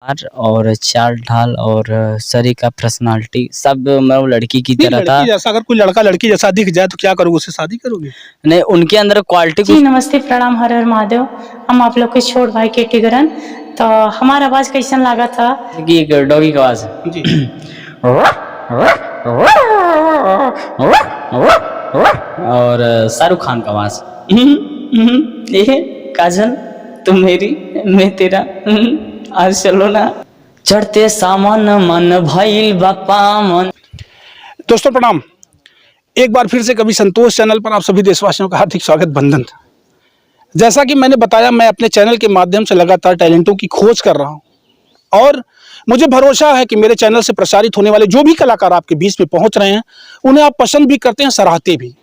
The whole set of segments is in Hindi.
और चाल ढाल और शरीर का पर्सनालिटी सब मतलब लड़की की तरह था। जैसा अगर कोई लड़का लड़की जैसा दिख जाए तो क्या करोगे, उससे शादी करोगे? नहीं, उनके अंदर क्वालिटी जी नमस्ते, प्रणाम, हर हर महादेव। हम आप लोग के छोट भाई के टिगरन। तो हमारा आवाज कैसन लगा था की डॉगी की आवाज जी। और शाहरुख खान का आवाज, काजल तुम मेरी मैं तेरा, आज चलो ना, चढ़ते सामान मन भइल बापा मन। दोस्तों प्रणाम, एक बार फिर से कभी संतोष चैनल पर आप सभी देशवासियों का हार्दिक स्वागत, बंधन। जैसा कि मैंने बताया, मैं अपने चैनल के माध्यम से लगातार टैलेंटों की खोज कर रहा हूं और मुझे भरोसा है कि मेरे चैनल से प्रसारित होने वाले जो भी कलाकार आपके बीच में पहुंच रहे हैं उन्हें आप पसंद भी करते हैं, सराहते भी।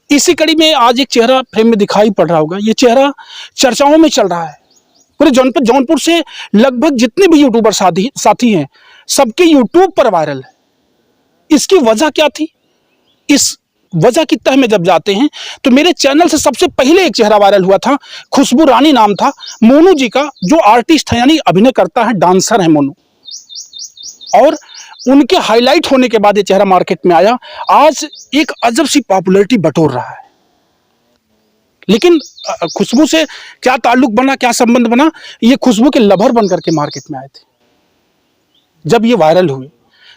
इसी कड़ी में आज एक चेहरा फ्रेम में दिखाई पड़ रहा होगा। ये चेहरा चर्चाओं में चल रहा है पूरे जौनपुर से लगभग जितने भी यूट्यूबर साथी हैं सबके यूट्यूब पर वायरल है। इसकी वजह क्या थी? इस वजह की तह में जब जाते हैं तो मेरे चैनल से सबसे पहले एक चेहरा वायरल हुआ था। खुशबू रानी नाम था मोनू जी का, जो आर्टिस्ट है यानी अभिनय करता है, डांसर है मोनू। और उनके हाईलाइट होने के बाद ये चेहरा मार्केट में आया। आज एक अजब सी पॉपुलैरिटी बटोर रहा है। लेकिन खुशबू से क्या ताल्लुक बना, क्या संबंध बना, ये खुशबू के लवर बन करके मार्केट में आए थे। जब ये वायरल हुए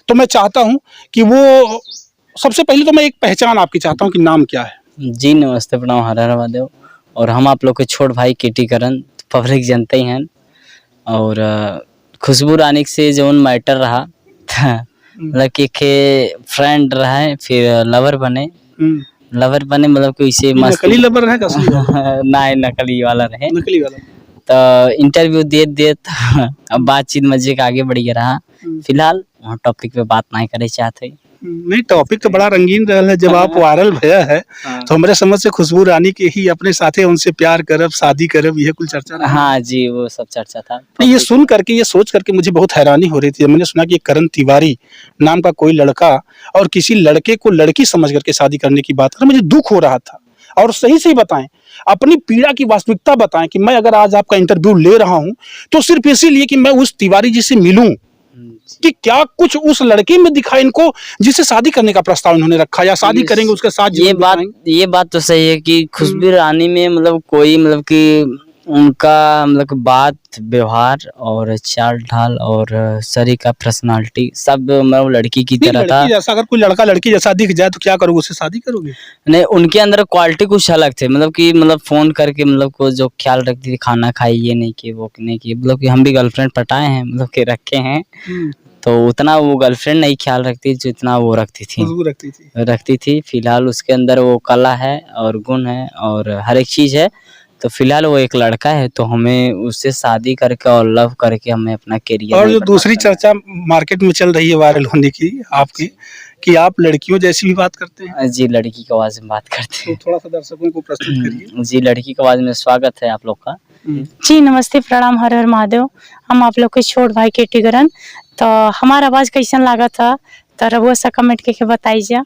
तो मैं चाहता हूं कि वो सबसे पहले तो मैं एक पहचान आपकी चाहता हूं कि नाम क्या है। जी नमस्ते, प्रणाम, हर हर महादेव। और हम आप लोग के छोट भाई केटी करण, पब्लिक जानते ही हैं। और खुशबू रानी से जो मैटर रहा मतलब कि फ्रेंड रहा है, फिर लवर बने मतलब कि इसे नकली लवर है ना, नकली वाला रहे, नकली वाला। तो इंटरव्यू दे अब बातचीत मजे के आगे बढ़ रहा। फिलहाल वहाँ टॉपिक पे बात नहीं करे चाहते। नहीं, टॉपिक तो बड़ा रंगीन रहा है। जब आप वायरल भया है तो हमारे समझ से खुशबू रानी के ही अपने साथे उनसे प्यार करब, शादी करब, यह कुल चर्चा रहा। हाँ जी, वो सब चर्चा था। नहीं, ये सुन करके, ये सोच करके मुझे बहुत हैरानी हो रही थी। मैंने सुना कि करण तिवारी नाम का कोई लड़का और किसी लड़के को लड़की समझ करके शादी करने की बात कर, मुझे दुख हो रहा था। और सही से बताएं, अपनी पीड़ा की वास्तविकता बताएं कि मैं अगर आज आपका इंटरव्यू ले रहा हूं तो सिर्फ इसीलिए कि मैं उस तिवारी जी से मिलूं कि क्या कुछ उस लड़के में दिखा इनको जिससे शादी करने का प्रस्ताव इन्होंने रखा, या शादी करेंगे उसके साथ। ये बात तो सही है कि खुशबू रानी में मतलब कोई मतलब कि उनका मतलब बात, व्यवहार और चाल ढाल और शरीर का पर्सनालिटी सब मतलब लड़की की तरह था। जैसा अगर कोई लड़का लड़की जैसा दिख जाए तो क्या करोगे, उससे शादी करोगे? नहीं, उनके अंदर क्वालिटी कुछ अलग थे। मतलब कि फोन करके मतलब को जो ख्याल रखती थी, खाना खाई, ये नहीं किए, वो नहीं किए। मतलब कि हम भी गर्लफ्रेंड पटाए हैं, मतलब कि रखे हैं, तो उतना वो गर्लफ्रेंड नहीं ख्याल रखती जितना वो रखती थी। फिलहाल उसके अंदर वो कला है और गुण है और हर एक चीज है। तो फिलहाल वो एक लड़का है, तो हमें उससे शादी करके और लव करके हमें अपना करियर। और जो दूसरी चर्चा मार्केट में चल रही है वायरल होने की आपकी, कि आप लड़कियों जैसी भी बात करते हैं। जी, लड़की की आवाज में बात करते हैं। तो थोड़ा सा दर्शकों को प्रस्तुत करिए। जी, लड़की की आवाज में स्वागत है आप लोग का। जी नमस्ते, प्रणाम, हर हर महादेव। हम आप लोग के छोट भाई के टिगरन। तो हमारा आवाज कैसन लगा था तो रघुआ सा कमेंट करके बताइए।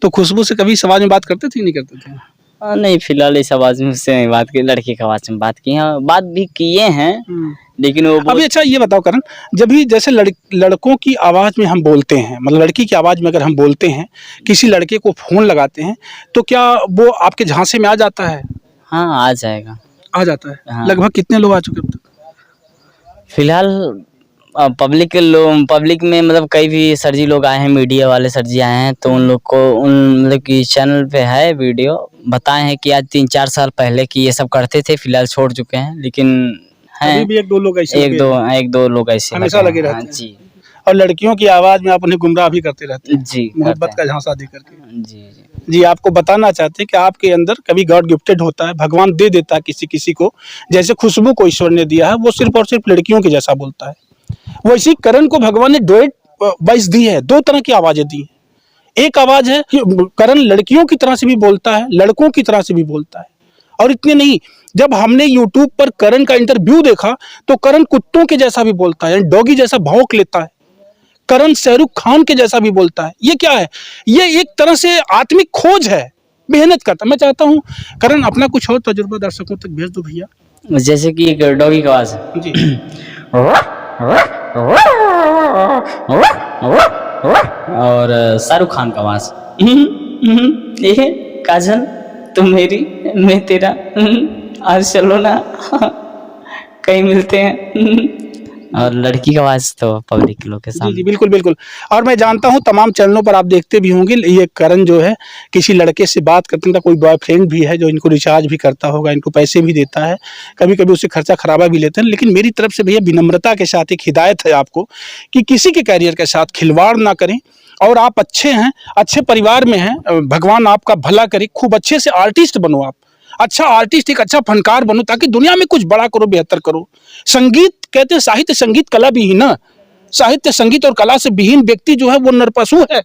तो खुशबू से कभी समाज में बात करते थे, नहीं करते थे? नहीं, फिलहाल इस आवाज में उससे बात की, लड़के की आवाज में बात की। हाँ, बात भी किए हैं, लेकिन वो अभी अच्छा ये बताओ करण, जब भी जैसे लड़कों की आवाज में हम बोलते हैं, मतलब लड़की की आवाज में अगर हम बोलते हैं, किसी लड़के को फोन लगाते हैं, तो क्या वो आपके झांसे में आ जाता है? हाँ, आ जाएगा, आ जाता है। हाँ। लगभग कितने लोग आ चुके हैं? फिलहाल पब्लिक में मतलब कई भी सर जी लोग आए हैं, मीडिया वाले सर जी आए हैं, तो उन लोग को मतलब कि चैनल पे है वीडियो, बताए हैं कि आज 3-4 साल पहले कि ये सब करते थे, फिलहाल छोड़ चुके हैं, लेकिन हैं भी एक दो लोग ऐसे हमेशा लगे रहते हैं। जी। और लड़कियों की आवाज में आप उन्हें गुमराह भी करते रहते हैं, जी, मोहब्बत का झांसा दे करके। जी, आपको बताना चाहते हैं कि आपके अंदर कभी गॉड गिफ्टेड होता है, भगवान दे देता है किसी को। जैसे खुशबू को ईश्वर ने दिया है, वो सिर्फ और सिर्फ लड़कियों के जैसा बोलता है। वैसे करण को भगवान ने डुएट वॉइस दी है, 2 तरह की आवाजें दी हैं। एक आवाज है कि करण लड़कियों की तरह से भी बोलता है, लड़कों की तरह से भी बोलता है। और इतने नहीं, जब हमने YouTube पर करण का इंटरव्यू देखा तो करण कुत्तों के जैसा भी बोलता है, डॉगी जैसा भौंक लेता है। करण शाहरुख खान के जैसा भी बोलता है। ये क्या है? ये एक तरह से आत्मिक खोज है, मेहनत करता। मैं चाहता हूँ करण अपना कुछ और तजुर्बा दर्शकों तक भेज दो भैया। जैसे कि एक डॉगी की आवाज है। जी। और शाहरुख खान का आवाज, ये काजल तुम मेरी मैं तेरा, आज चलो ना कहीं मिलते हैं। और लड़की का आवाज तो पब्लिक लोग के जी सामने। जी बिल्कुल बिल्कुल। और मैं जानता हूँ तमाम चैनलों पर आप देखते भी होंगे, ये करण जो है किसी लड़के से बात करते हैं, कोई बॉयफ्रेंड भी है जो इनको रिचार्ज भी करता होगा, इनको पैसे भी देता है, कभी कभी उससे खर्चा खराबा भी लेते हैं। लेकिन मेरी तरफ से भैया विनम्रता के साथ एक हिदायत है आपको कि किसी के कैरियर के साथ खिलवाड़ ना करें। और आप अच्छे हैं, अच्छे परिवार में हैं, भगवान आपका भला करे, खूब अच्छे से आर्टिस्ट बनो आप, अच्छा आर्टिस्ट, एक अच्छा फनकार बनो, ताकि दुनिया में कुछ बड़ा करो, बेहतर करो। संगीत कहते हैं, साहित्य संगीत कला भी ही ना, साहित्य संगीत और कला से विहीन व्यक्ति जो है वो नरपशु है,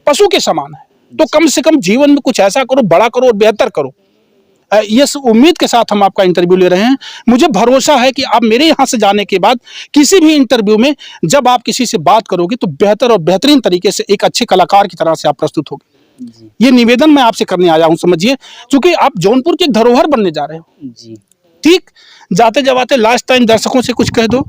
पशु के समान है। तो कम से कम जीवन में कुछ ऐसा करो, बड़ा करो और बेहतर करो। ये उम्मीद के साथ हम आपका इंटरव्यू ले रहे हैं। मुझे भरोसा है कि आप मेरे यहाँ से जाने के बाद किसी भी इंटरव्यू में जब आप किसी से बात करोगे तो बेहतर और बेहतरीन तरीके से एक अच्छे कलाकार की तरह से आप प्रस्तुत होगे। जी ये निवेदन मैं आपसे करने आया हूँ, समझिए, क्योंकि आप जौनपुर के धरोहर बनने जा रहे हो। जी। ठीक, जाते जाते लास्ट टाइम दर्शकों से कुछ कह दो,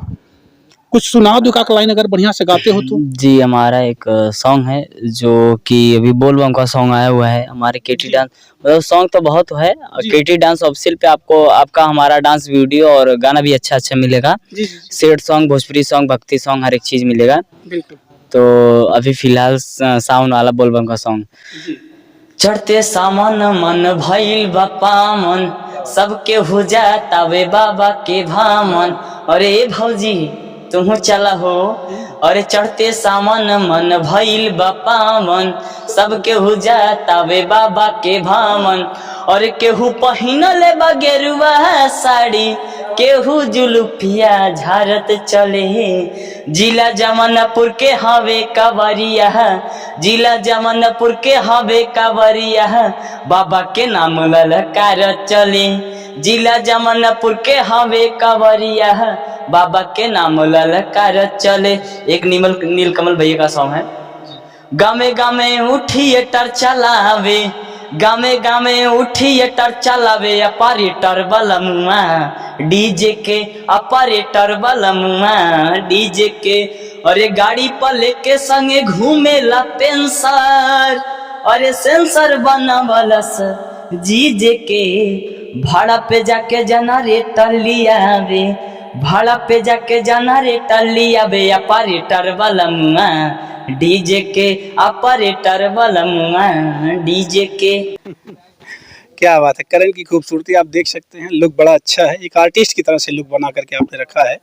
कुछ सुना दो, एक लाइन अगर बढ़िया से गाते हो तो। जी, हमारा एक सॉन्ग है जो कि अभी बोल बम का सॉन्ग आया हुआ है, हमारे केटी डांस, मतलब सॉन्ग तो बहुत है। जी। केटी डांस ऑफिशियल पे आपको आपका हमारा डांस वीडियो और गाना भी अच्छा अच्छा मिलेगा। जी जी सैड सॉन्ग, भोजपुरी सॉन्ग, भक्ति सॉन्ग, हर एक चीज मिलेगा। बिल्कुल। तो अभी फिलहाल सावन वाला बोल बम का सॉन्ग। जी चढ़ते सामान मन भइल बापा मन, सबके हो जातावे बाबा के भामन। अरे भौजी तुम चला हो, अरे चढ़ते सामान मन भइल बापा मन, सबके हो जातावे बाबा के भामन। और केहू पहिनले बा गेरुआ साड़ी, केहू जुलुफिया झारत चले। जिला जमानपुर के हवे कावरिया, जिला जमानपुर के हवे कावरिया, बाबा के नाम ललकार चले। जिला जमानपुर के हवे कावरिया, बाबा के नाम ललकार चले। एक नीलकमल भैया का सॉन्ग है। गामे गामे थिएटर चलावे, गामे गामे थिएटर चलावे, ऑपरेटर बलमुआ डीजे के, ऑपरेटर बलमुआ डीजे के। अरे गाड़ी पर लेके संगे घूमेला पेंसर, अरे सेंसर बनावलस जीजे के। भाड़ा पे जाके जनरेटर लियावे, भाड़ा पे जाके जनरेटर लियावे, ऑपरेटर बलमुआ डीजे के, ऑपरेटर बलमुआ डीजे के। क्या बात है, करण की खूबसूरती आप देख सकते हैं, लुक बड़ा अच्छा है, एक आर्टिस्ट की तरह से लुक बना करके आपने रखा है।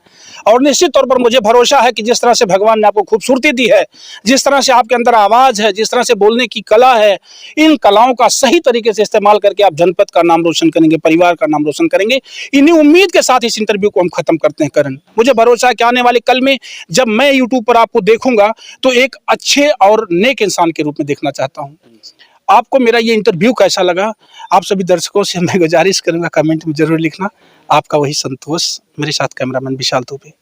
और निश्चित तौर पर मुझे भरोसा है कि जिस तरह से भगवान ने आपको खूबसूरती दी है, जिस तरह से आपके अंदर आवाज़ है, जिस तरह से बोलने की कला है, इन कलाओं का सही तरीके से इस्तेमाल करके आप जनपद का नाम रोशन करेंगे, परिवार का नाम रोशन करेंगे। इन्हीं उम्मीद के साथ इस इंटरव्यू को हम खत्म करते हैं। करण, मुझे भरोसा है कि आने वाले कल में जब मैं यूट्यूब पर आपको देखूंगा तो एक अच्छे और नेक इंसान के रूप में देखना चाहता हूँ। आपको मेरा ये इंटरव्यू कैसा लगा, आप सभी दर्शकों से मैं गुजारिश करूंगा कमेंट में जरूर लिखना। आपका वही संतोष, मेरे साथ कैमरामैन विशाल दुबे।